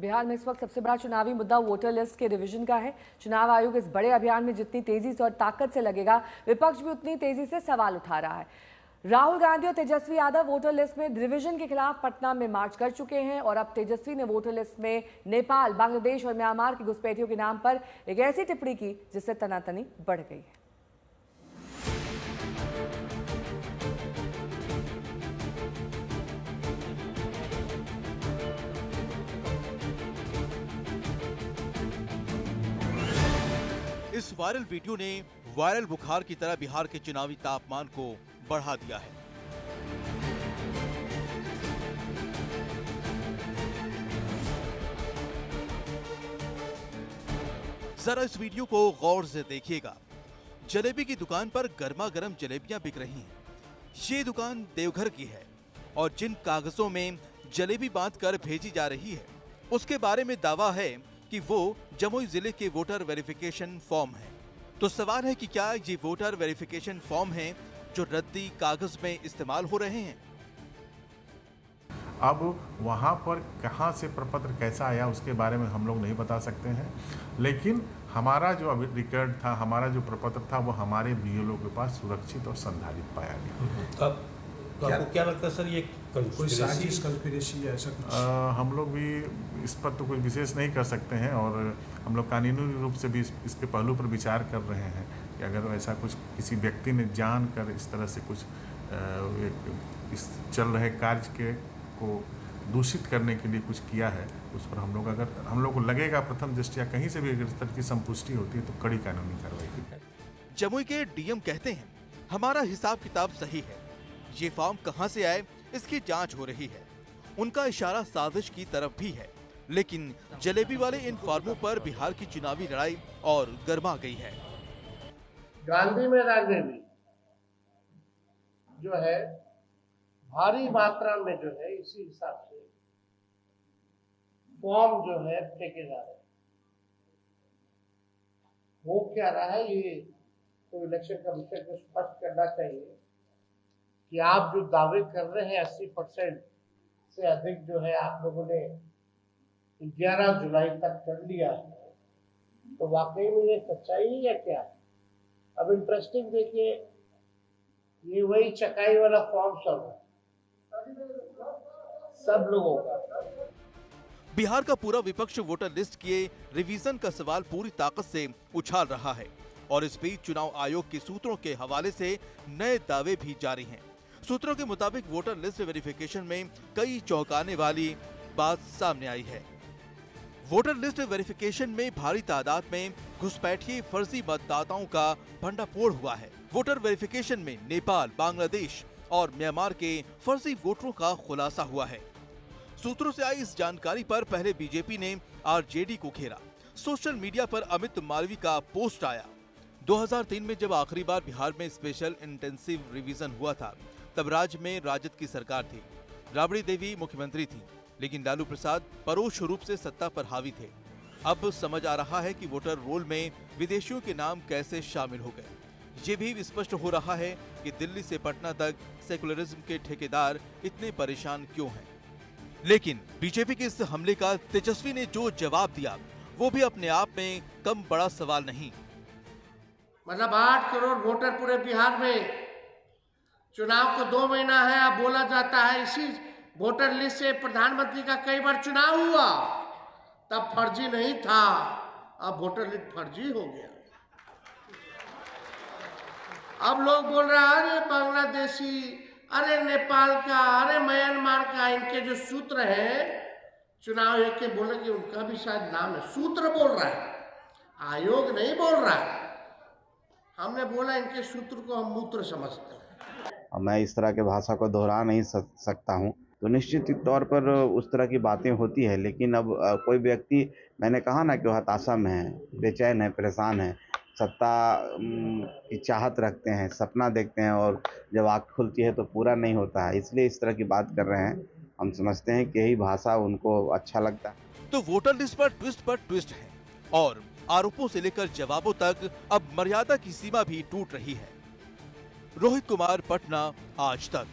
बिहार में इस वक्त सबसे बड़ा चुनावी मुद्दा वोटर लिस्ट के रिवीजन का है। चुनाव आयोग इस बड़े अभियान में जितनी तेजी से और ताकत से लगेगा, विपक्ष भी उतनी तेजी से सवाल उठा रहा है। राहुल गांधी और तेजस्वी यादव वोटर लिस्ट में रिवीजन के खिलाफ पटना में मार्च कर चुके हैं और अब तेजस्वी ने वोटर लिस्ट में नेपाल, बांग्लादेश और म्यांमार की घुसपैठियों के नाम पर एक ऐसी टिप्पणी की जिससे तनातनी बढ़ गई है। इस वायरल वीडियो ने वायरल बुखार की तरह बिहार के चुनावी तापमान को बढ़ा दिया है। जरा इस वीडियो को गौर से देखिएगा। जलेबी की दुकान पर गर्मा गर्म जलेबियां बिक रही हैं। ये दुकान देवघर की है और जिन कागजों में जलेबी बांधकर भेजी जा रही है उसके बारे में दावा है कि वो जमुई जिले के वोटर वेरिफिकेशन फॉर्म है। तो सवाल है कि क्या ये वोटर वेरिफिकेशन फॉर्म हैं जो रद्दी कागज में इस्तेमाल हो रहे हैं? अब वहाँ पर कहाँ से प्रपत्र कैसा आया उसके बारे में हम लोग नहीं बता सकते हैं, लेकिन हमारा जो अभी रिकॉर्ड था, हमारा जो प्रपत्र था वो हमारे बीएलओ के पास सुरक्षित और संधारित पाया गया। तो आपको क्या लगता है सर, ये कोई साजिश, कंस्पिरेसी ऐसा कुछ? हम लोग भी इस पर तो कोई विशेष नहीं कर सकते हैं और हम लोग कानूनी रूप से भी इसके पहलू पर विचार कर रहे हैं कि अगर ऐसा कुछ किसी व्यक्ति ने जानकर इस तरह से कुछ इस चल रहे कार्य के को दूषित करने के लिए कुछ किया है, उस पर अगर हम लोग को लगेगा प्रथम दृष्टया कहीं से भी अगर इस तरह की संपुष्टि होती है तो कड़ी कानूनी कार्रवाई की। जमुई के डीएम कहते हैं हमारा हिसाब किताब सही है, ये फॉर्म कहां से आए इसकी जांच हो रही है। उनका इशारा साजिश की तरफ भी है, लेकिन जलेबी वाले इन फॉर्मों पर बिहार की चुनावी लड़ाई और गर्मा गई है। गांधी में राजनीति जो है भारी मात्रा में जो है इसी हिसाब से फॉर्म जो है फेंके जा रहे हैं। हो क्या रहा है, ये तो इलेक्शन कमीशन को स्पष्ट करना चाहिए कि आप जो दावे कर रहे हैं 80% से अधिक जो है आप लोगों ने 11 जुलाई तक कर लिया है, तो वाकई में ये सच्चाई है या क्या? अब इंटरेस्टिंग देखिए, ये वही चकाई वाला फॉर्म चल रहा है सब लोगों का। बिहार का पूरा विपक्ष वोटर लिस्ट के रिवीजन का सवाल पूरी ताकत से उछाल रहा है और इस बीच चुनाव आयोग के सूत्रों के हवाले से नए दावे भी जारी हैं। सूत्रों के मुताबिक वोटर लिस्ट वेरिफिकेशन में कई चौंकाने वाली बात सामने आई है। वोटर लिस्ट वेरिफिकेशन में भारी तादाद में घुसपैठिए फर्जी मतदाताओं का भंडाफोड़ हुआ है। वोटर वेरिफिकेशन में नेपाल, बांग्लादेश और म्यांमार के फर्जी वोटरों का खुलासा हुआ है। सूत्रों से आई इस जानकारी पर पहले बीजेपी ने आरजेडी को घेरा। सोशल मीडिया पर अमित मालवीय का पोस्ट आया। 2003 में जब आखिरी बार बिहार में स्पेशल इंटेंसिव रिवीजन हुआ था, तब राज्य में राजद की सरकार थी। राबड़ी देवी मुख्यमंत्री थी, लेकिन लालू प्रसाद परोक्ष रूप से सत्ता पर हावी थे। अब समझ आ रहा है कि वोटर रोल में विदेशियों के नाम कैसे शामिल हो गए। ये भी स्पष्ट हो रहा है कि दिल्ली से पटना तक सेकुलरिज्म के ठेकेदार इतने परेशान क्यों हैं। लेकिन बीजेपी के इस हमले का तेजस्वी ने जो जवाब दिया वो भी अपने आप में कम बड़ा सवाल नहीं। मतलब 8 करोड़ वोटर पूरे बिहार में, चुनाव को 2 महीना है, अब बोला जाता है इसी वोटर लिस्ट से प्रधानमंत्री का कई बार चुनाव हुआ, तब फर्जी नहीं था, अब वोटर लिस्ट फर्जी हो गया। अब लोग बोल रहे हैं अरे बांग्लादेशी, अरे नेपाल का, अरे म्यांमार का, इनके जो सूत्र है चुनाव आयोग के, बोले कि उनका भी शायद नाम है। सूत्र बोल रहा है, आयोग नहीं बोल रहा है। हमने बोला इनके सूत्र को हम मूत्र समझते हैं। मैं इस तरह के भाषा को दोहरा नहीं सकता हूँ, तो निश्चित तौर पर उस तरह की बातें होती है। लेकिन अब कोई व्यक्ति, मैंने कहा ना कि वो हताशा में है, बेचैन है, परेशान है, सत्ता की चाहत रखते हैं, सपना देखते हैं और जब आँख खुलती है तो पूरा नहीं होता है, इसलिए इस तरह की बात कर रहे हैं। हम समझते हैं कि यही भाषा उनको अच्छा लगता है। तो वोटर लिस्ट पर ट्विस्ट है और आरोपों से लेकर जवाबों तक अब मर्यादा की सीमा भी टूट रही है। रोहित कुमार, पटना, आज तक।